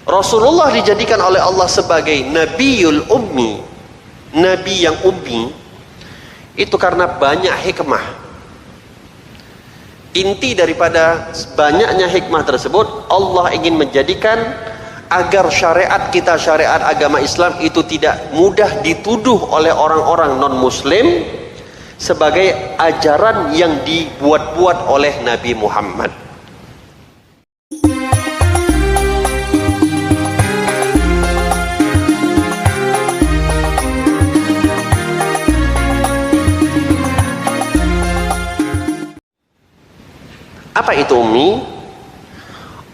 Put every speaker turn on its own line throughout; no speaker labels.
Rasulullah dijadikan oleh Allah sebagai Nabiul Ummi, Nabi yang ummi, itu karena banyak hikmah. Inti daripada banyaknya hikmah tersebut, Allah ingin menjadikan agar syariat kita, syariat agama Islam itu tidak mudah dituduh oleh orang-orang non-muslim sebagai ajaran yang dibuat-buat oleh Nabi Muhammad. Apa itu ummi?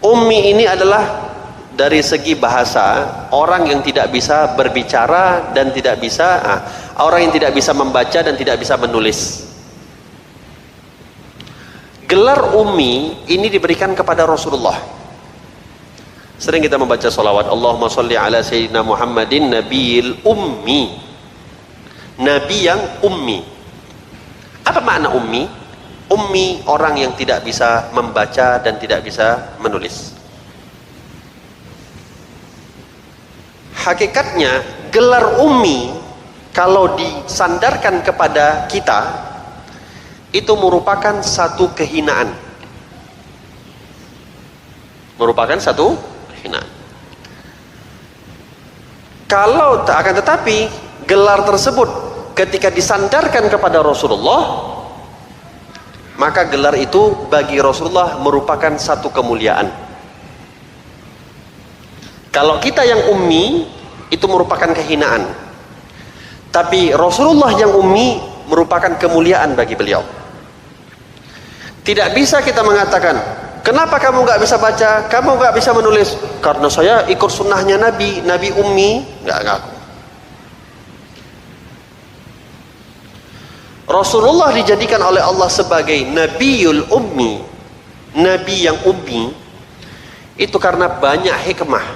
Ummi ini adalah dari segi bahasa orang yang tidak bisa berbicara dan tidak bisa orang yang tidak bisa membaca dan tidak bisa menulis. Gelar ummi ini diberikan kepada Rasulullah. Sering kita membaca salawat, Allahumma sholli ala sayyidina Muhammadin nabiyil ummi, nabi yang ummi. Apa makna ummi? Ummi orang yang tidak bisa membaca dan tidak bisa menulis. Hakikatnya gelar ummi kalau disandarkan kepada kita itu merupakan satu kehinaan. Merupakan satu kehinaan. Kalau akan tetapi gelar tersebut ketika disandarkan kepada Rasulullah, maka gelar itu bagi Rasulullah merupakan satu kemuliaan. Kalau kita yang ummi itu merupakan kehinaan, tapi Rasulullah yang ummi merupakan kemuliaan bagi beliau. Tidak bisa kita mengatakan, kenapa kamu nggak bisa baca, kamu nggak bisa menulis? Karena saya ikut sunnahnya Nabi, Nabi ummi. Nggak ngaku. Rasulullah dijadikan oleh Allah sebagai Nabiul Ummi, Nabi yang ummi, itu karena banyak hikmah.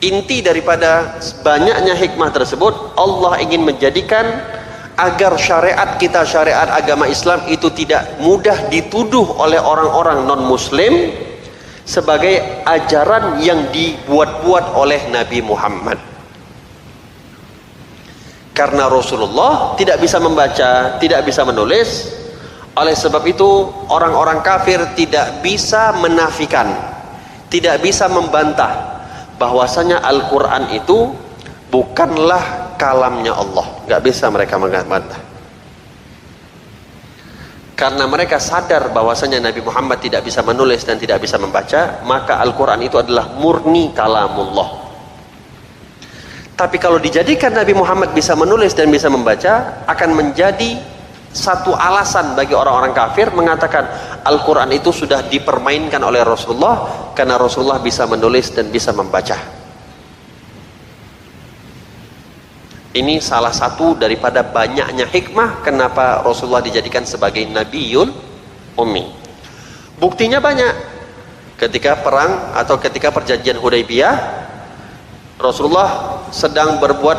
Inti daripada banyaknya hikmah tersebut, Allah ingin menjadikan agar syariat kita, syariat agama Islam itu tidak mudah dituduh oleh orang-orang non-muslim sebagai ajaran yang dibuat-buat oleh Nabi Muhammad. Karena Rasulullah tidak bisa membaca, tidak bisa menulis, oleh sebab itu orang-orang kafir tidak bisa menafikan, tidak bisa membantah bahwasanya Al-Quran itu bukanlah kalamnya Allah. Nggak bisa mereka membantah, karena mereka sadar bahwasanya Nabi Muhammad tidak bisa menulis dan tidak bisa membaca, maka Al-Quran itu adalah murni kalamullah. Tapi kalau dijadikan Nabi Muhammad bisa menulis dan bisa membaca, akan menjadi satu alasan bagi orang-orang kafir mengatakan Al-Quran itu sudah dipermainkan oleh Rasulullah karena Rasulullah bisa menulis dan bisa membaca. Ini salah satu daripada banyaknya hikmah kenapa Rasulullah dijadikan sebagai Nabiul Ummi. Buktinya banyak. Ketika perang atau ketika perjanjian Hudaybiyah, Rasulullah sedang berbuat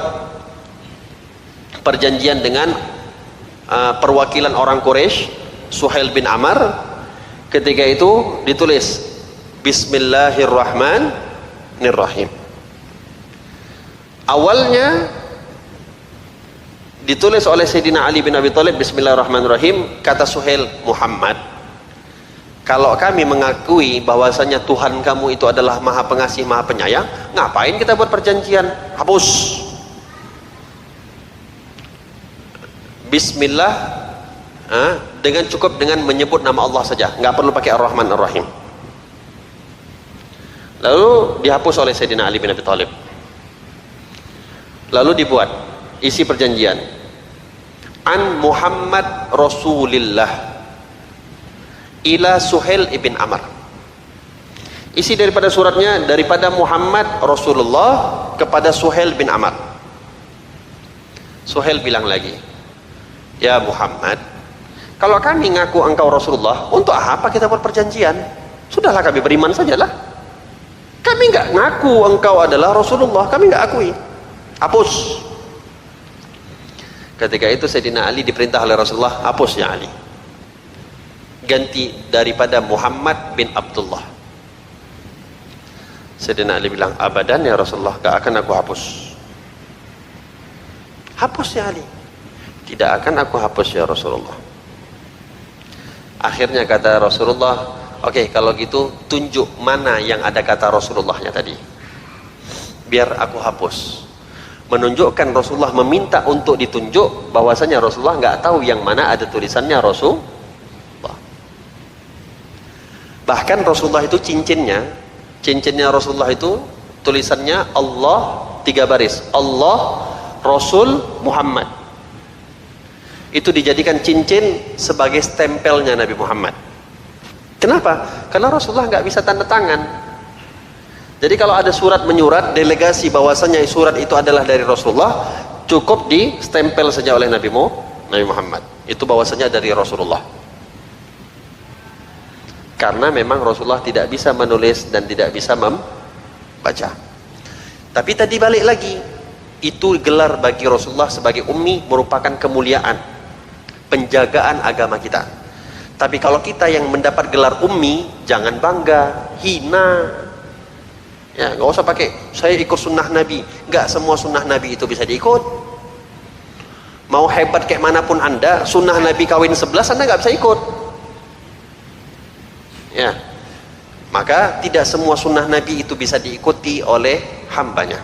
perjanjian dengan perwakilan orang Quraisy, Suhail bin Amr. Ketika itu ditulis Bismillahirrahmanirrahim. Awalnya ditulis oleh Sayyidina Ali bin Abi Thalib Bismillahirrahmanirrahim, kata Suhail, Muhammad, kalau kami mengakui bahwasanya Tuhan kamu itu adalah Maha Pengasih, Maha Penyayang, ngapain kita buat perjanjian? Hapus. Bismillah, dengan cukup dengan menyebut nama Allah saja, nggak perlu pakai Ar-Rahman Ar-Rahim. Lalu dihapus oleh Sayyidina Ali bin Abi Thalib. Lalu dibuat isi perjanjian, An Muhammad Rasulillah ila Suhail ibn Amr. Isi daripada suratnya, daripada Muhammad Rasulullah kepada Suhail bin Amr. Suhail bilang lagi, ya Muhammad, kalau kami ngaku engkau Rasulullah, untuk apa kita buat perjanjian? Sudahlah kami beriman sajalah. Kami nggak ngaku engkau adalah Rasulullah, kami nggak akui. Hapus. Ketika itu Sayyidina Ali diperintah oleh Rasulullah, hapus ya Ali, ganti daripada Muhammad bin Abdullah. Sayyidina Ali bilang, abadan ya Rasulullah, gak akan aku hapus. Hapus ya Ali. Tidak akan aku hapus ya Rasulullah. Akhirnya kata Rasulullah, oke, kalau gitu tunjuk mana yang ada kata Rasulullahnya tadi, biar aku hapus. Menunjukkan Rasulullah meminta untuk ditunjuk, bahwasanya Rasulullah nggak tahu yang mana ada tulisannya Rasulullah. Bahkan Rasulullah itu cincinnya Rasulullah itu tulisannya Allah 3 baris, Allah, Rasul, Muhammad. Itu dijadikan cincin sebagai stempelnya Nabi Muhammad. Kenapa? Karena Rasulullah nggak bisa tanda tangan. Jadi kalau ada surat menyurat delegasi bahwasanya surat itu adalah dari Rasulullah, cukup di stempel saja oleh Nabi Muhammad. Itu bahwasanya dari Rasulullah. Karena memang Rasulullah tidak bisa menulis dan tidak bisa membaca. Tapi tadi balik lagi, itu gelar bagi Rasulullah sebagai ummi merupakan kemuliaan, penjagaan agama kita. Tapi kalau kita yang mendapat gelar ummi, jangan bangga, hina. Ya, nggak usah pakai saya ikut sunnah Nabi. Nggak semua sunnah Nabi itu bisa diikut. Mau hebat kayak manapun Anda, sunnah Nabi kawin 11 Anda nggak bisa ikut. Ya, maka tidak semua sunnah Nabi itu bisa diikuti oleh hambanya.